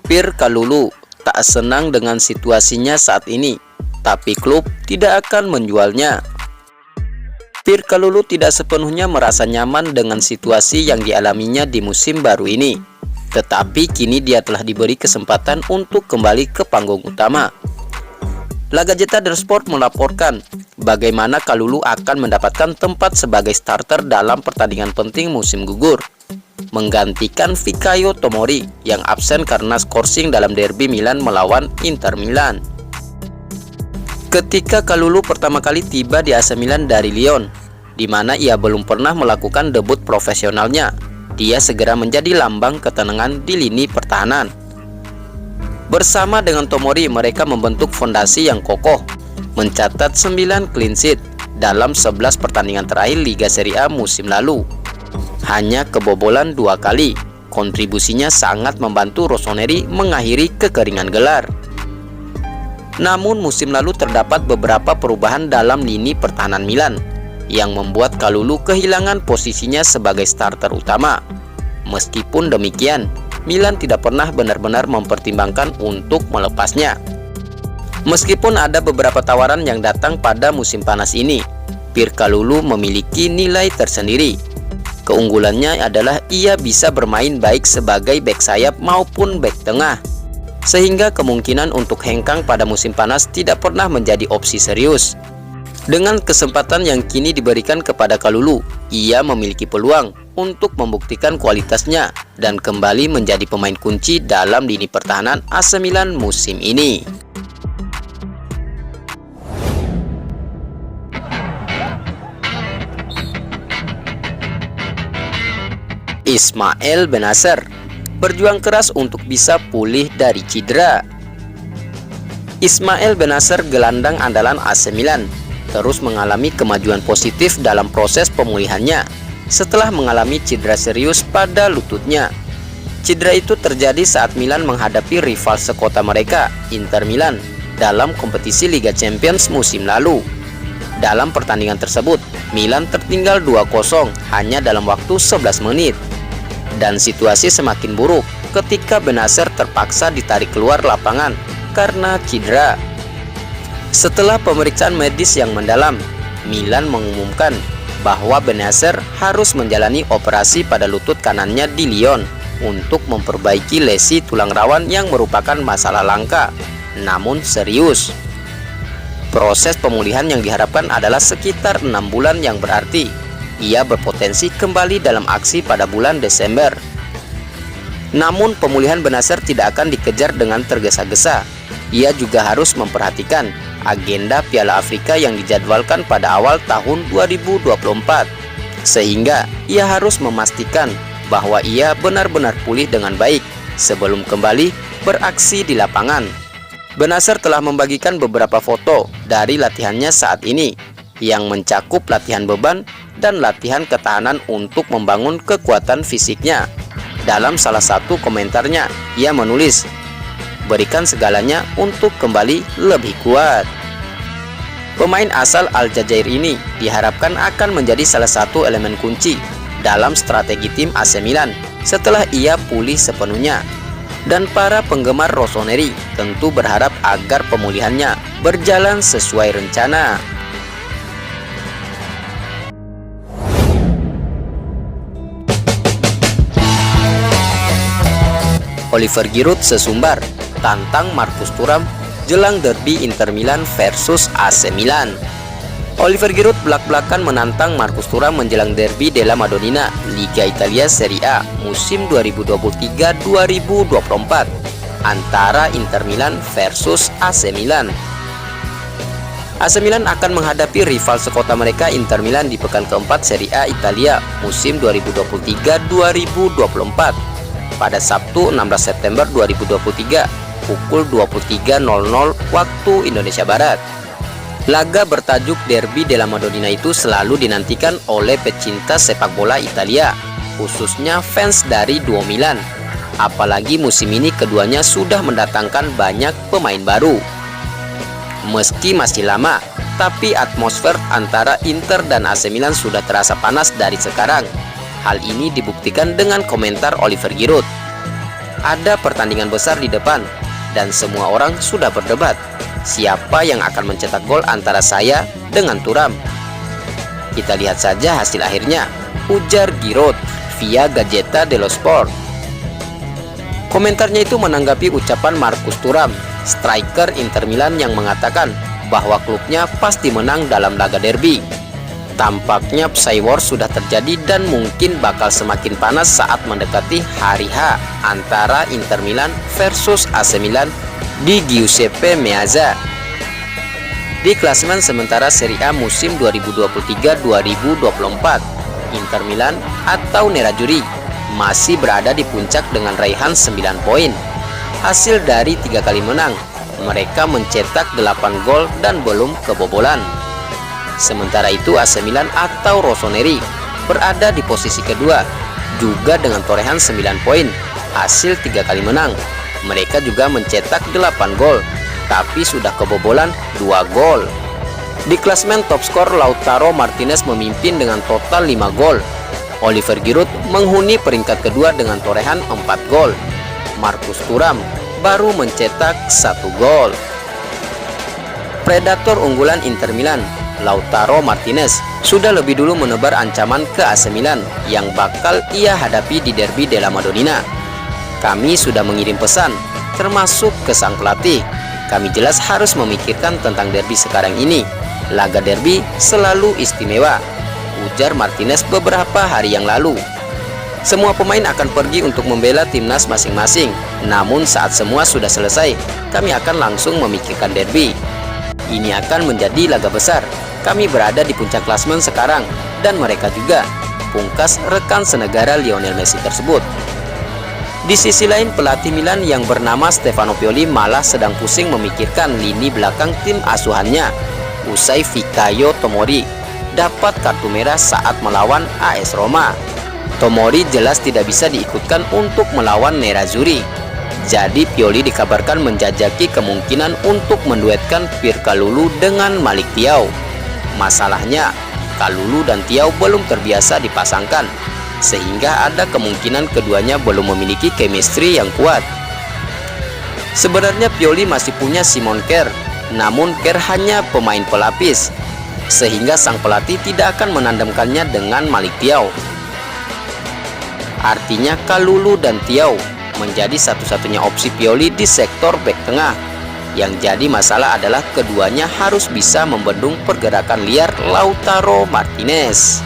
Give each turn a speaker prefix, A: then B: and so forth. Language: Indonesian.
A: Pirkalulu tak senang dengan situasinya saat ini, tapi klub tidak akan menjualnya. Pirkalulu tidak sepenuhnya merasa nyaman dengan situasi yang dialaminya di musim baru ini, tetapi kini dia telah diberi kesempatan untuk kembali ke panggung utama. La Gazzetta dello Sport melaporkan bagaimana Kalulu akan mendapatkan tempat sebagai starter dalam pertandingan penting musim gugur, menggantikan Fikayo Tomori yang absen karena skorsing dalam derby Milan melawan Inter Milan. Ketika Kalulu pertama kali tiba di AC Milan dari Lyon, di mana ia belum pernah melakukan debut profesionalnya, dia segera menjadi lambang ketenangan di lini pertahanan. Bersama dengan Tomori, mereka membentuk fondasi yang kokoh, mencatat 9 clean sheet dalam 11 pertandingan terakhir Liga Serie A musim lalu. Hanya kebobolan 2 kali, kontribusinya sangat membantu Rossoneri mengakhiri kekeringan gelar. Namun musim lalu terdapat beberapa perubahan dalam lini pertahanan Milan yang membuat Kalulu kehilangan posisinya sebagai starter utama. Meskipun demikian, Milan tidak pernah benar-benar mempertimbangkan untuk melepasnya. Meskipun ada beberapa tawaran yang datang pada musim panas ini, Pirkalulu memiliki nilai tersendiri. Keunggulannya adalah ia bisa bermain baik sebagai bek sayap maupun bek tengah, sehingga kemungkinan untuk hengkang pada musim panas tidak pernah menjadi opsi serius. Dengan kesempatan yang kini diberikan kepada Kalulu, ia memiliki peluang untuk membuktikan kualitasnya dan kembali menjadi pemain kunci dalam lini pertahanan AC Milan musim ini. Ismael Bennacer berjuang keras untuk bisa pulih dari cedera. Ismael Bennacer, gelandang andalan AC Milan, terus mengalami kemajuan positif dalam proses pemulihannya setelah mengalami cedera serius pada lututnya. Cedera itu terjadi saat Milan menghadapi rival sekota mereka, Inter Milan, dalam kompetisi Liga Champions musim lalu. Dalam pertandingan tersebut, Milan tertinggal 2-0 hanya dalam waktu 11 menit. Dan situasi semakin buruk ketika Bennacer terpaksa ditarik keluar lapangan karena cedera. Setelah pemeriksaan medis yang mendalam, Milan mengumumkan bahwa Bennacer harus menjalani operasi pada lutut kanannya di Lyon untuk memperbaiki lesi tulang rawan yang merupakan masalah langka, namun serius. Proses pemulihan yang diharapkan adalah sekitar 6 bulan, yang berarti ia berpotensi kembali dalam aksi pada bulan Desember. Namun pemulihan Bennacer tidak akan dikejar dengan tergesa-gesa. Ia juga harus memperhatikan agenda Piala Afrika yang dijadwalkan pada awal tahun 2024, sehingga ia harus memastikan bahwa ia benar-benar pulih dengan baik sebelum kembali beraksi di lapangan. Bennacer telah membagikan beberapa foto dari latihannya saat ini yang mencakup latihan beban dan latihan ketahanan untuk membangun kekuatan fisiknya. Dalam salah satu komentarnya, ia menulis, "Berikan segalanya untuk kembali lebih kuat." Pemain asal Aljazair ini diharapkan akan menjadi salah satu elemen kunci dalam strategi tim AC Milan setelah ia pulih sepenuhnya. Dan para penggemar Rossoneri tentu berharap agar pemulihannya berjalan sesuai rencana. Oliver Giroud sesumbar tantang Marcus Thuram jelang derby Inter Milan versus AC Milan. Oliver Giroud belak-belakan menantang Marcus Thuram menjelang derby della Madonnina Liga Italia Serie A musim 2023-2024 antara Inter Milan versus AC Milan. AC Milan akan menghadapi rival sekota mereka Inter Milan di pekan keempat Serie A Italia musim 2023-2024 pada Sabtu 16 September 2023 pukul 23.00 waktu Indonesia Barat. Laga bertajuk Derby della Madonnina itu selalu dinantikan oleh pecinta sepak bola Italia, khususnya fans dari duo Milan. Apalagi musim ini keduanya sudah mendatangkan banyak pemain baru. Meski masih lama, tapi atmosfer antara Inter dan AC Milan sudah terasa panas dari sekarang. Hal ini dibuktikan dengan komentar Oliver Giroud. Ada pertandingan besar di depan dan semua orang sudah berdebat siapa yang akan mencetak gol antara saya dengan Thuram. Kita lihat saja hasil akhirnya, ujar Giroud via Gazzetta dello Sport. Komentarnya itu menanggapi ucapan Marcus Thuram, striker Inter Milan, yang mengatakan bahwa klubnya pasti menang dalam laga derby. Tampaknya Psy War sudah terjadi dan mungkin bakal semakin panas saat mendekati hari H antara Inter Milan versus AC Milan di Giuseppe Meazza. Di klasemen sementara Serie A musim 2023-2024, Inter Milan atau Nerazzurri masih berada di puncak dengan raihan 9 poin. Hasil dari 3 kali menang, mereka mencetak 8 gol dan belum kebobolan. Sementara itu AC Milan atau Rossoneri berada di posisi kedua, juga dengan torehan 9 poin, hasil 3 kali menang. Mereka juga mencetak 8 gol, tapi sudah kebobolan 2 gol. Di klasemen top skor, Lautaro Martinez memimpin dengan total 5 gol. Oliver Giroud menghuni peringkat kedua dengan torehan 4 gol. Marcus Thuram baru mencetak 1 gol. Predator unggulan Inter Milan, Lautaro Martinez, sudah lebih dulu menebar ancaman ke AC Milan yang bakal ia hadapi di derby della Madonnina. Kami sudah mengirim pesan, termasuk ke sang pelatih. Kami jelas harus memikirkan tentang derby sekarang ini. Laga derby selalu istimewa, ujar Martinez beberapa hari yang lalu. Semua pemain akan pergi untuk membela timnas masing-masing. Namun saat semua sudah selesai, kami akan langsung memikirkan derby. Ini akan menjadi laga besar. Kami berada di puncak klasemen sekarang, dan mereka juga, pungkas rekan senegara Lionel Messi tersebut. Di sisi lain, pelatih Milan yang bernama Stefano Pioli malah sedang pusing memikirkan lini belakang tim asuhannya, usai Fikayo Tomori dapat kartu merah saat melawan AS Roma. Tomori jelas tidak bisa diikutkan untuk melawan Nerazzurri. Jadi Pioli dikabarkan menjajaki kemungkinan untuk menduetkan Pierre Kalulu dengan Malik Thiaw. Masalahnya, Kalulu dan Thiaw belum terbiasa dipasangkan, sehingga ada kemungkinan keduanya belum memiliki chemistry yang kuat. Sebenarnya Pioli masih punya Simon Kjær, namun Kjær hanya pemain pelapis, sehingga sang pelatih tidak akan menandemkannya dengan Malik Thiaw. Artinya Kalulu dan Thiaw menjadi satu-satunya opsi Pioli di sektor bek tengah. Yang jadi masalah adalah keduanya harus bisa membendung pergerakan liar Lautaro Martinez.